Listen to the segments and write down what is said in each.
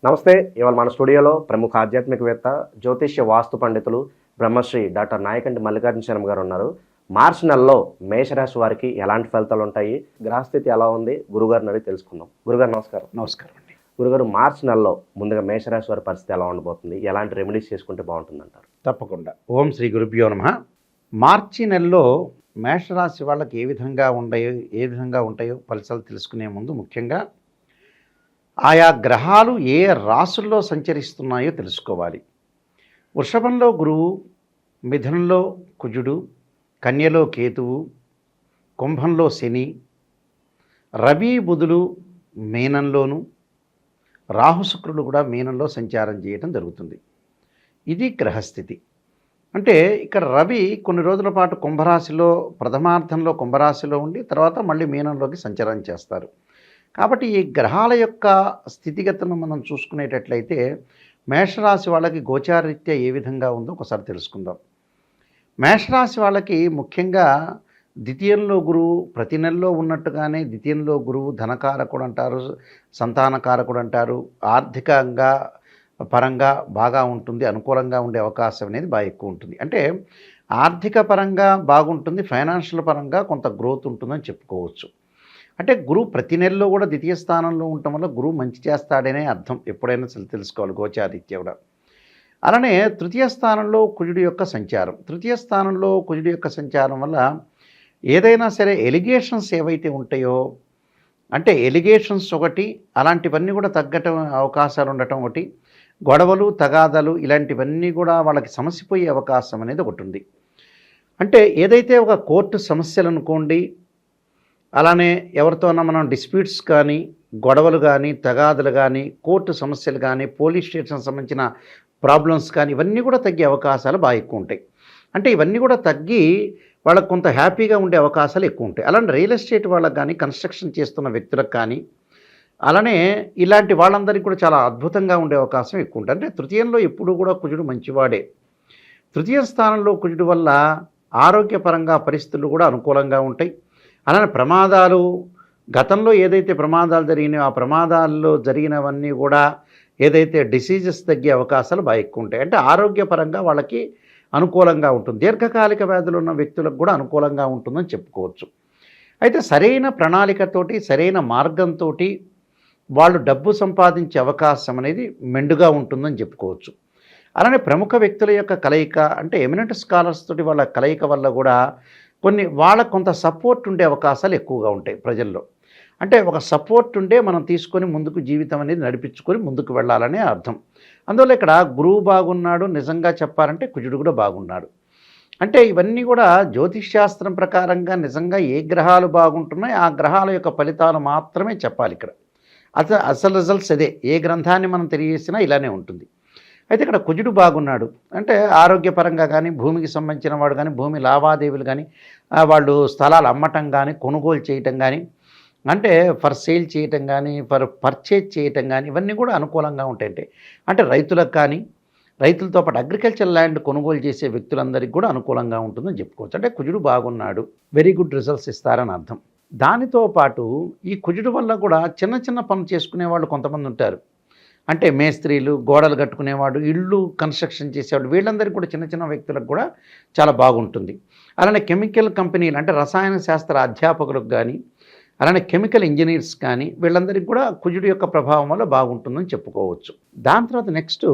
నమస్తే. ఇవాళ మన స్టూడియోలో ప్రముఖ ఆధ్యాత్మికవేత్త, జ్యోతిష్య వాస్తు పండితులు బ్రహ్మశ్రీ డాక్టర్ నాయకంటి మల్లికార్జున శర్మ గారు ఉన్నారు. మార్చి నెలలో మేషరాశి వారికి ఎలాంటి ఫలితాలు ఉంటాయి, గ్రహస్థితి ఎలా ఉంది, గురుగారిని అడిగి తెలుసుకుందాం. గురుగారు నమస్కారం. నమస్కారం అండి. గురుగారు, మార్చి నెలలో ముందుగా మేషరాశి వారి పరిస్థితి ఎలా ఉండబోతుంది, ఎలాంటి రెమెడీస్ చేసుకుంటే బాగుంటుందంటారు? తప్పకుండా. ఓం శ్రీ గురుభ్యో నమః. మార్చి నెలలో మేషరాశి వాళ్ళకి ఏ విధంగా ఉంటాయో ఫలితాలు తెలుసుకునే ముందు ముఖ్యంగా ఆయా గ్రహాలు ఏ రాశుల్లో సంచరిస్తున్నాయో తెలుసుకోవాలి. వృషభంలో గురువు, మిథునంలో కుజుడు, కన్యలో కేతువు, కుంభంలో శని, రవి బుధులు మీనంలోను, రాహుశుక్రులు కూడా మీనంలో సంచారం చేయటం జరుగుతుంది. ఇది గ్రహస్థితి. అంటే ఇక్కడ రవి కొన్ని రోజుల పాటు కుంభరాశిలో ప్రథమార్థంలో కుంభరాశిలో ఉండి తర్వాత మళ్ళీ మీనంలోకి సంచారం చేస్తారు. కాబట్టి ఈ గ్రహాల యొక్క స్థితిగతులను మనం చూసుకునేటట్లయితే మేషరాశి వాళ్ళకి గోచారరీత్యా ఏ విధంగా ఉందో ఒకసారి తెలుసుకుందాం. మేషరాశి వాళ్ళకి ముఖ్యంగా ద్వితీయంలో గురువు ప్రతి నెలలో ఉన్నట్టుగానే ద్వితీయంలో గురువు ధనకారకుడు అంటారు, సంతానకారకుడు అంటారు. ఆర్థికంగా పరంగా బాగా ఉంటుంది, అనుకూలంగా ఉండే అవకాశం అనేది బాగా ఎక్కువ ఉంటుంది. అంటే ఆర్థిక పరంగా బాగుంటుంది, ఫైనాన్షియల్ పరంగా కొంత గ్రోత్ ఉంటుందని చెప్పుకోవచ్చు. అంటే గురువు ప్రతి నెలలో కూడా ద్వితీయ స్థానంలో ఉండటం వల్ల గురువు మంచి చేస్తాడనే అర్థం ఎప్పుడైనా తెలుసుకోవాలి గోచారీత్యా కూడా. అలానే తృతీయ స్థానంలో కుజుడి యొక్క సంచారం వల్ల ఏదైనా సరే ఎలిగేషన్స్ ఏవైతే ఉంటాయో, అంటే ఎలిగేషన్స్ ఒకటి, అలాంటివన్నీ కూడా తగ్గటం అవకాశాలు ఉండటం ఒకటి, గొడవలు తగాదాలు ఇలాంటివన్నీ కూడా వాళ్ళకి సమసిపోయే అవకాశం అనేది ఒకటి ఉంది. అంటే ఏదైతే ఒక కోర్టు సమస్యలు అనుకోండి, అలానే ఎవరితోనో మనం డిస్ప్యూట్స్ కానీ, గొడవలు కానీ, తగాదులు కానీ, కోర్టు సమస్యలు కానీ, పోలీస్ స్టేషన్ సంబంధించిన ప్రాబ్లమ్స్ కానీ ఇవన్నీ కూడా తగ్గే అవకాశాలు బాగా ఎక్కువ ఉంటాయి. అంటే ఇవన్నీ కూడా తగ్గి వాళ్ళకు కొంత హ్యాపీగా ఉండే అవకాశాలు ఎక్కువ ఉంటాయి. అలానే రియల్ ఎస్టేట్ వాళ్ళకి కానీ, కన్స్ట్రక్షన్ చేస్తున్న వ్యక్తులకు కానీ, అలానే ఇలాంటి వాళ్ళందరికీ కూడా చాలా అద్భుతంగా ఉండే అవకాశం ఎక్కువ ఉంటుంది. అంటే తృతీయంలో ఎప్పుడూ కూడా కుజుడు మంచివాడే. తృతీయ స్థానంలో కుజుడు వల్ల ఆరోగ్యపరంగా పరిస్థితులు కూడా అనుకూలంగా ఉంటాయి. అలానే ప్రమాదాలు, గతంలో ఏదైతే ప్రమాదాలు జరిగినాయో ఆ ప్రమాదాల్లో జరిగినవన్నీ కూడా ఏదైతే డిసీజెస్ తగ్గే అవకాశాలు బాగా ఎక్కువ ఉంటాయి. అంటే ఆరోగ్యపరంగా వాళ్ళకి అనుకూలంగా ఉంటుంది. దీర్ఘకాలిక వ్యాధులు ఉన్న వ్యక్తులకు కూడా అనుకూలంగా ఉంటుందని చెప్పుకోవచ్చు. అయితే సరైన ప్రణాళికతోటి, సరైన మార్గంతో వాళ్ళు డబ్బు సంపాదించే అవకాశం అనేది మెండుగా ఉంటుందని చెప్పుకోవచ్చు. అలానే ప్రముఖ వ్యక్తుల యొక్క కలయిక, అంటే ఎమినెంట్ స్కాలర్స్ తోటి వాళ్ళ కలయిక వల్ల కూడా వాళ్ళకు కొంత సపోర్ట్ ఉండే అవకాశాలు ఎక్కువగా ఉంటాయి ప్రజల్లో. అంటే ఒక సపోర్ట్ ఉండే మనం తీసుకొని ముందుకు జీవితం అనేది నడిపించుకొని ముందుకు వెళ్ళాలనే అర్థం. అందువల్ల ఇక్కడ గురువు బాగున్నాడు, నిజంగా చెప్పాలంటే కుజుడు కూడా బాగున్నాడు. అంటే ఇవన్నీ కూడా జ్యోతిష్శాస్త్రం ప్రకారంగా నిజంగా ఏ గ్రహాలు బాగుంటున్నాయి ఆ గ్రహాల యొక్క ఫలితాలు మాత్రమే చెప్పాలి. ఇక్కడ అసలు రిజల్ట్స్ అదే, ఏ గ్రంథాన్ని మనం తెలియజేసినా ఇలానే ఉంటుంది. అయితే ఇక్కడ కుజుడు బాగున్నాడు అంటే ఆరోగ్యపరంగా కానీ, భూమికి సంబంధించిన వాడు కానీ, భూమి లావాదేవీలు కానీ, వాళ్ళు స్థలాలు అమ్మటం కానీ, కొనుగోలు చేయటం కానీ, అంటే ఫర్ సేల్ చేయటం కానీ, ఫర్ పర్చేజ్ చేయటం కానీ ఇవన్నీ కూడా అనుకూలంగా ఉంటాయంటే. అంటే రైతులకు కానీ, రైతులతో పాటు అగ్రికల్చర్ ల్యాండ్ కొనుగోలు చేసే వ్యక్తులందరికీ కూడా అనుకూలంగా ఉంటుందని చెప్పుకోవచ్చు. అంటే కుజుడు బాగున్నాడు, వెరీ గుడ్ రిజల్ట్స్ ఇస్తారని అర్థం. దానితో పాటు ఈ కుజుడు వల్ల కూడా చిన్న చిన్న పనులు చేసుకునే వాళ్ళు కొంతమంది ఉంటారు. అంటే మేస్త్రీలు, గోడలు కట్టుకునేవాడు, ఇళ్ళు కన్స్ట్రక్షన్ చేసేవాడు, వీళ్ళందరికీ కూడా చిన్న చిన్న వ్యక్తులకు కూడా చాలా బాగుంటుంది. అలానే కెమికల్ కంపెనీలు, అంటే రసాయన శాస్త్ర అధ్యాపకులకు కానీ, అలానే కెమికల్ ఇంజనీర్స్ కానీ వీళ్ళందరికీ కూడా కుజుడు యొక్క ప్రభావం వల్ల బాగుంటుందని చెప్పుకోవచ్చు. దాని తర్వాత నెక్స్ట్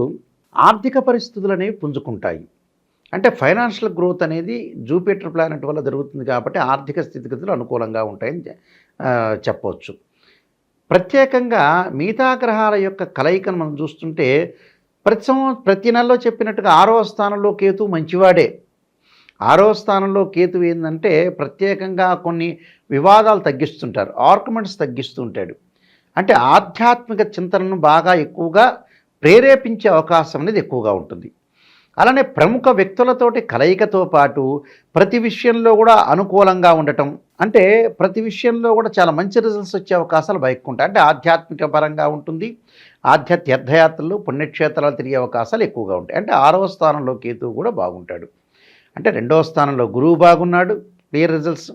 ఆర్థిక పరిస్థితులు అనేవి పుంజుకుంటాయి. అంటే ఫైనాన్షియల్ గ్రోత్ అనేది జూపిటర్ ప్లానెట్ వల్ల జరుగుతుంది కాబట్టి ఆర్థిక స్థితిగతులు అనుకూలంగా ఉంటాయని చెప్పవచ్చు. ప్రత్యేకంగా మిగతా గ్రహాల యొక్క కలయికను మనం చూస్తుంటే ప్రతి నెలలో చెప్పినట్టుగా 6వ స్థానంలో కేతు మంచివాడే. 6వ స్థానంలో కేతు ఏంటంటే ప్రత్యేకంగా కొన్ని వివాదాలు తగ్గిస్తుంటారు, ఆర్గ్యుమెంట్స్ తగ్గిస్తుంటాడు. అంటే ఆధ్యాత్మిక చింతనను బాగా ఎక్కువగా ప్రేరేపించే అవకాశం అనేది ఎక్కువగా ఉంటుంది. అలానే ప్రముఖ వ్యక్తులతోటి కలయికతో పాటు ప్రతి విషయంలో కూడా అనుకూలంగా ఉండటం, అంటే ప్రతి విషయంలో కూడా చాలా మంచి రిజల్ట్స్ వచ్చే అవకాశాలు బాగా ఎక్కువ ఉంటాయి. అంటే ఆధ్యాత్మిక పరంగా ఉంటుంది, తీర్థయాత్రలు, పుణ్యక్షేత్రాలు తిరిగే అవకాశాలు ఎక్కువగా ఉంటాయి. అంటే 6వ స్థానంలో కేతువు కూడా బాగుంటాడు. అంటే 2వ స్థానంలో గురువు బాగున్నాడు, క్లియర్ రిజల్ట్స్.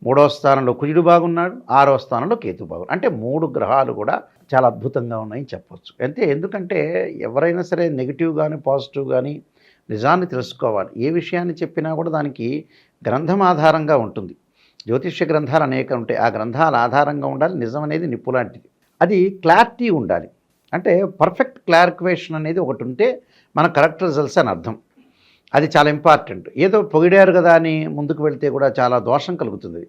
3వ స్థానంలో కుజుడు బాగున్నాడు, 6వ స్థానంలో కేతు బాగున్నాడు. అంటే 3 గ్రహాలు కూడా చాలా అద్భుతంగా ఉన్నాయని చెప్పొచ్చు. అంతే, ఎందుకంటే ఎవరైనా సరే నెగిటివ్ కానీ పాజిటివ్ కానీ నిజాన్ని తెలుసుకోవాలి. ఏ విషయాన్ని చెప్పినా కూడా దానికి గ్రంథం ఆధారంగా ఉంటుంది. జ్యోతిష్య గ్రంథాలు అనేక ఉంటాయి. ఆ గ్రంథాల ఆధారంగా ఉండాలి. నిజం అనేది నిప్పు లాంటిది. అది క్లారిటీ ఉండాలి. అంటే పర్ఫెక్ట్ క్లారిఫికేషన్ అనేది ఒకటి ఉంటే మన కరెక్ట్ రిజల్ట్స్ అని అర్థం. అది చాలా ఇంపార్టెంట్. ఏదో పొగిడారు కదా అని ముందుకు వెళ్తే కూడా చాలా దోషం కలుగుతుంది.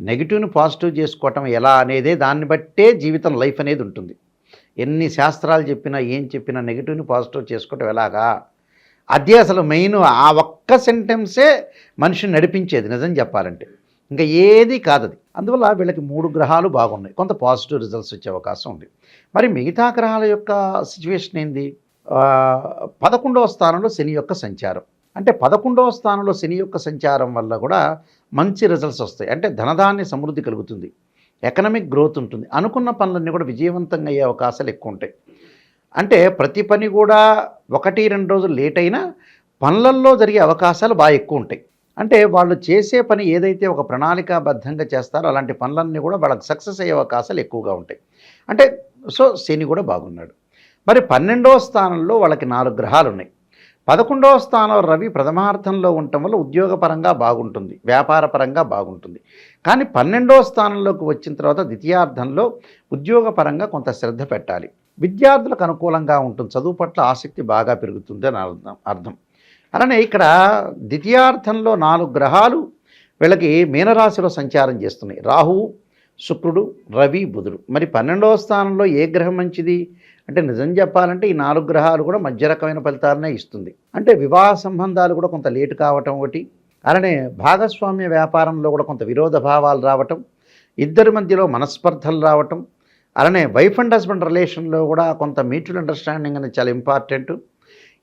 నెగిటివ్ని పాజిటివ్ చేసుకోవటం ఎలా అనేదే, దాన్ని బట్టే జీవితం లైఫ్ అనేది ఉంటుంది. ఎన్ని శాస్త్రాలు చెప్పినా ఏం చెప్పినా నెగిటివ్ని పాజిటివ్ చేసుకోవటం ఎలాగా, అదే అసలు మెయిన్. ఆ ఒక్క సెంటెన్సే మనిషిని నడిపించేది నిజం చెప్పాలంటే. ఇంకా ఏది కాదది. అందువల్ల వీళ్ళకి 3 గ్రహాలు బాగున్నాయి. కొంత పాజిటివ్ రిజల్ట్స్ వచ్చే అవకాశం ఉంది. మరి మిగతా గ్రహాల యొక్క సిచ్యువేషన్ ఏంది? 11వ స్థానంలో శని యొక్క సంచారం. అంటే 11వ స్థానంలో శని యొక్క సంచారం వల్ల కూడా మంచి రిజల్ట్స్ వస్తాయి. అంటే ధనధాన్య సమృద్ధి కలుగుతుంది, ఎకనామిక్ గ్రోత్ ఉంటుంది, అనుకున్న పనులన్నీ కూడా విజయవంతంగా అయ్యే అవకాశాలు ఎక్కువ ఉంటాయి. అంటే ప్రతి పని కూడా 1-2 రోజులు లేట్ అయినా పనులల్లో జరిగే అవకాశాలు బాగా ఎక్కువ ఉంటాయి. అంటే వాళ్ళు చేసే పని ఏదైతే ఒక ప్రణాళికాబద్ధంగా చేస్తారో అలాంటి పనులన్నీ కూడా వాళ్ళకి సక్సెస్ అయ్యే అవకాశాలు ఎక్కువగా ఉంటాయి. అంటే సో శని కూడా బాగున్నాడు. మరి 12వ స్థానంలో వాళ్ళకి 4 గ్రహాలు ఉన్నాయి. 11వ స్థానంలో రవి ప్రథమార్థంలో ఉండటం వల్ల ఉద్యోగపరంగా బాగుంటుంది, వ్యాపారపరంగా బాగుంటుంది. కానీ 12వ స్థానంలోకి వచ్చిన తర్వాత ద్వితీయార్థంలో ఉద్యోగపరంగా కొంత శ్రద్ధ పెట్టాలి. విద్యార్థులకు అనుకూలంగా ఉంటుంది, చదువు పట్ల ఆసక్తి బాగా పెరుగుతుంది అని అర్థం. అలానే ఇక్కడ ద్వితీయార్థంలో 4 గ్రహాలు వీళ్ళకి మీనరాశిలో సంచారం చేస్తున్నాయి. రాహువు, శుక్రుడు, రవి, బుధుడు. మరి 12వ స్థానంలో ఏ గ్రహం మంచిది అంటే నిజం చెప్పాలంటే ఈ 4 గ్రహాలు కూడా మధ్య రకమైన ఫలితాలనే ఇస్తుంది. అంటే వివాహ సంబంధాలు కూడా కొంత లేటు కావటం ఒకటి, అలానే భాగస్వామ్య వ్యాపారంలో కూడా కొంత విరోధ భావాలు రావటం, ఇద్దరి మధ్యలో మనస్పర్ధలు రావటం, అలానే వైఫ్ అండ్ హస్బెండ్ రిలేషన్లో కూడా కొంత మ్యూచువల్ అండర్స్టాండింగ్ అనేది చాలా ఇంపార్టెంట్.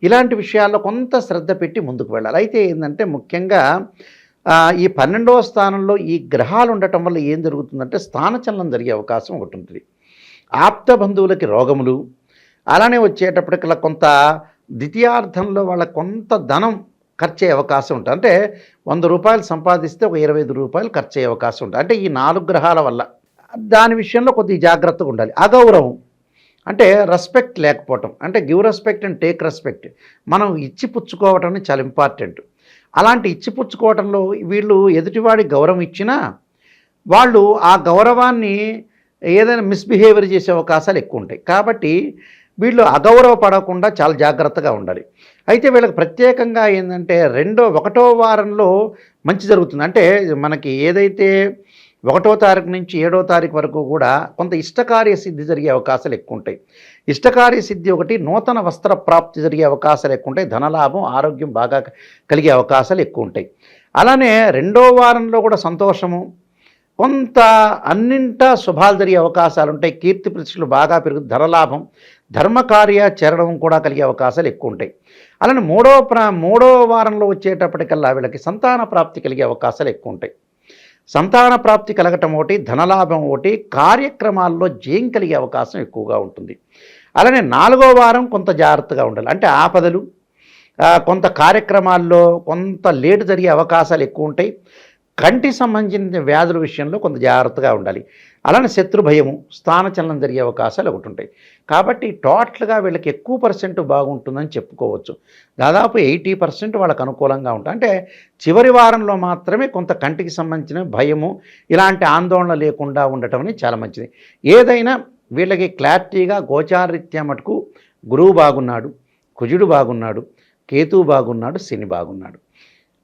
ఇలాంటి విషయాల్లో కొంత శ్రద్ధ పెట్టి ముందుకు వెళ్ళాలి. అయితే ఏంటంటే ముఖ్యంగా ఈ 12వ స్థానంలో ఈ గ్రహాలు ఉండటం వల్ల ఏం జరుగుతుందంటే స్థానచలనం జరిగే అవకాశం ఒకటి ఉంటుంది. ఆప్త బంధువులకి రోగములు, అలానే వచ్చేటప్పటికల్లా కొంత ద్వితీయార్థంలో వాళ్ళ కొంత ధనం ఖర్చు అయ్యే అవకాశం ఉంటుంది. అంటే 100 రూపాయలు సంపాదిస్తే ఒక 25 రూపాయలు ఖర్చు అయ్యే అవకాశం ఉంటుంది. అంటే ఈ 4 గ్రహాల వల్ల దాని విషయంలో కొద్దిగా జాగ్రత్తగా ఉండాలి. అగౌరవం అంటే రెస్పెక్ట్ లేకపోవటం, అంటే give respect and take respect, మనం ఇచ్చి పుచ్చుకోవటం అనేది చాలా ఇంపార్టెంట్. అలాంటి ఇచ్చి పుచ్చుకోవటంలో వీళ్ళు ఎదుటివాడి గౌరవం ఇచ్చినా వాళ్ళు ఆ గౌరవాన్ని ఏదైనా మిస్బిహేవియర్ చేసే అవకాశాలు ఎక్కువ ఉంటాయి. కాబట్టి వీళ్ళు అగౌరవపడకుండా చాలా జాగ్రత్తగా ఉండాలి. అయితే వీళ్ళకి ప్రత్యేకంగా ఏంటంటే 1వ వారంలో మంచి జరుగుతుంది. అంటే మనకి ఏదైతే 1వ తారీఖు నుంచి 7వ తారీఖు వరకు కూడా కొంత ఇష్టకార్య సిద్ధి జరిగే అవకాశాలు ఎక్కువ ఉంటాయి. ఇష్టకార్య సిద్ధి ఒకటి, నూతన వస్త్ర ప్రాప్తి జరిగే అవకాశాలు ఎక్కువ ఉంటాయి, ధనలాభం, ఆరోగ్యం బాగా కలిగే అవకాశాలు ఎక్కువ ఉంటాయి. అలానే 2వ వారంలో కూడా సంతోషము, కొంత అన్నింటా శుభాలు జరిగే అవకాశాలు ఉంటాయి, కీర్తి ప్రతిష్టలు బాగా పెరుగుతుంది, ధనలాభం, ధర్మకార్యాచరణం కూడా కలిగే అవకాశాలు ఎక్కువ ఉంటాయి. అలానే 3వ వారంలో వచ్చేటప్పటికల్లా వీళ్ళకి సంతాన ప్రాప్తి కలిగే అవకాశాలు ఎక్కువ ఉంటాయి. సంతాన ప్రాప్తి కలగటం ఒకటి, ధనలాభం ఒకటి, కార్యక్రమాల్లో జయం కలిగే అవకాశం ఎక్కువగా ఉంటుంది. అలానే 4వ వారం కొంత జాగ్రత్తగా ఉండాలి. అంటే ఆపదలు, కొంత కార్యక్రమాల్లో కొంత లేటు జరిగే అవకాశాలు ఎక్కువ ఉంటాయి. కంటి సంబంధించిన వ్యాధుల విషయంలో కొంత జాగ్రత్తగా ఉండాలి. అలానే శత్రు భయము, స్థానచలనం జరిగే అవకాశాలు ఒకటి ఉంటాయి. కాబట్టి టోటల్గా వీళ్ళకి ఎక్కువ % బాగుంటుందని చెప్పుకోవచ్చు. దాదాపు 80% వాళ్ళకు అనుకూలంగా ఉంటుంది. అంటే చివరి వారంలో మాత్రమే కొంత కంటికి సంబంధించిన భయము, ఇలాంటి ఆందోళన లేకుండా ఉండటం అనేది చాలా మంచిది. ఏదైనా వీళ్ళకి క్లారిటీగా గోచారరీత్యా మటుకు గురువు బాగున్నాడు, కుజుడు బాగున్నాడు, కేతువు బాగున్నాడు, శని బాగున్నాడు.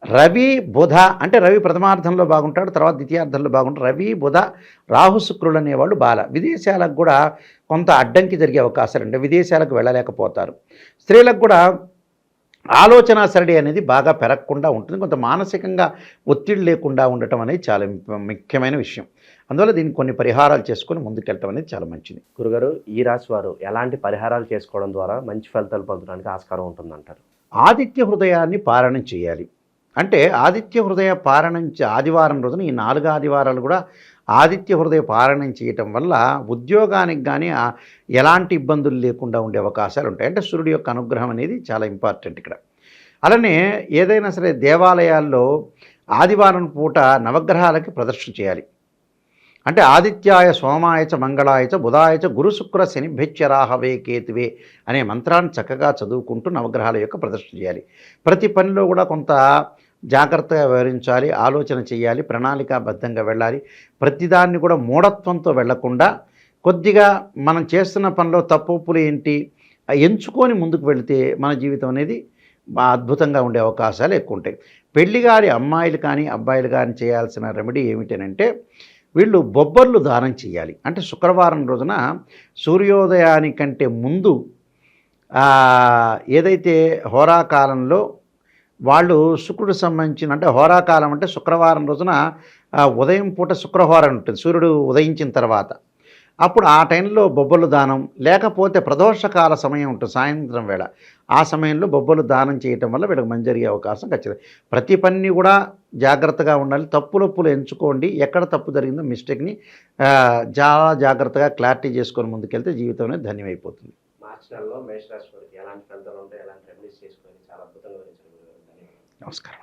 రవి బుధ అంటే రవి ప్రథమార్థంలో బాగుంటాడు, తర్వాత ద్వితీయార్థంలో బాగుంటాడు. రవి బుధ రాహు శుక్రులు అనేవాళ్ళు విదేశాలకు కూడా కొంత అడ్డంకి జరిగే అవకాశాలు అంటే విదేశాలకు వెళ్ళలేకపోతారు. స్త్రీలకు కూడా ఆలోచన సరళి అనేది బాగా పెరగకుండా ఉంటుంది, కొంత మానసికంగా ఒత్తిడి లేకుండా ఉండటం అనేది చాలా ముఖ్యమైన విషయం. అందువల్ల దీనికి కొన్ని పరిహారాలు చేసుకొని ముందుకెళ్ళటం అనేది చాలా మంచిది. గురుగారు, ఈ రాశి వారు ఎలాంటి పరిహారాలు చేసుకోవడం ద్వారా మంచి ఫలితాలు పొందడానికి ఆస్కారం ఉంటుందంటారు? ఆదిత్య హృదయాన్ని పారాయణం చేయాలి. అంటే ఆదిత్య హృదయ పారాయణం ఆదివారం రోజున ఈ 4 ఆదివారాలు కూడా ఆదిత్య హృదయ పారాయణం చేయటం వల్ల ఉద్యోగానికి కానీ ఎలాంటి ఇబ్బందులు లేకుండా ఉండే అవకాశాలు ఉంటాయి. అంటే సూర్యుడి యొక్క అనుగ్రహం అనేది చాలా ఇంపార్టెంట్ ఇక్కడ. అలానే ఏదైనా సరే దేవాలయాల్లో ఆదివారం పూట నవగ్రహాలకి ప్రదర్శన చేయాలి. అంటే ఆదిత్యాయ సోమాయ చ మంగళాయ చ బుధాయ చ గురు శుక్ర శనిభ్యచ్చరాహవే కేతువే అనే మంత్రాన్ని చక్కగా చదువుకుంటూ నవగ్రహాల యొక్క ప్రదర్శన చేయాలి. ప్రతి పనిలో కూడా కొంత జాగ్రత్తగా వ్యవహరించాలి, ఆలోచన చేయాలి, ప్రణాళికాబద్ధంగా వెళ్ళాలి. ప్రతిదాన్ని కూడా మూఢత్వంతో వెళ్లకుండా కొద్దిగా మనం చేస్తున్న పనిలో తప్పులు ఏంటి ఎంచుకొని ముందుకు వెళితే మన జీవితం అనేది అద్భుతంగా ఉండే అవకాశాలు ఎక్కువ ఉంటాయి. పెళ్లిగారి అమ్మాయిలు కానీ అబ్బాయిలు కానీ చేయాల్సిన రెమెడీ ఏమిటనంటే వీళ్ళు బొబ్బర్లు దానం చేయాలి. అంటే శుక్రవారం రోజున సూర్యోదయానికంటే ముందు ఏదైతే హోరాకాలంలో వాళ్ళు శుక్రుడు సంబంధించిన అంటే హోరాకాలం అంటే శుక్రవారం రోజున ఉదయం పూట శుక్రహోరం ఉంటుంది, సూర్యుడు ఉదయించిన తర్వాత. అప్పుడు ఆ టైంలో బొబ్బలు దానం, లేకపోతే ప్రదోషకాల సమయం ఉంటుంది సాయంత్రం వేళ, ఆ సమయంలో బొబ్బలు దానం చేయటం వల్ల వీళ్ళకి మంచి జరిగే అవకాశం ఖచ్చితంగా. ప్రతి పని కూడా జాగ్రత్తగా ఉండాలి, తప్పులొప్పులు ఎంచుకోండి, ఎక్కడ తప్పు జరిగిందో మిస్టేక్ని చాలా జాగ్రత్తగా క్లారిటీ చేసుకొని ముందుకెళ్తే జీవితం అనేది ధన్యమైపోతుంది. మార్చి నెలలో మేషరాశి వారికి ఎలాంటి ఫలితాలు ఉంటాయి, ఎలాంటి రెమెడీస్ చేసుకోవాలి, చాలా అద్భుతంగా వివరించారు. నమస్కారం.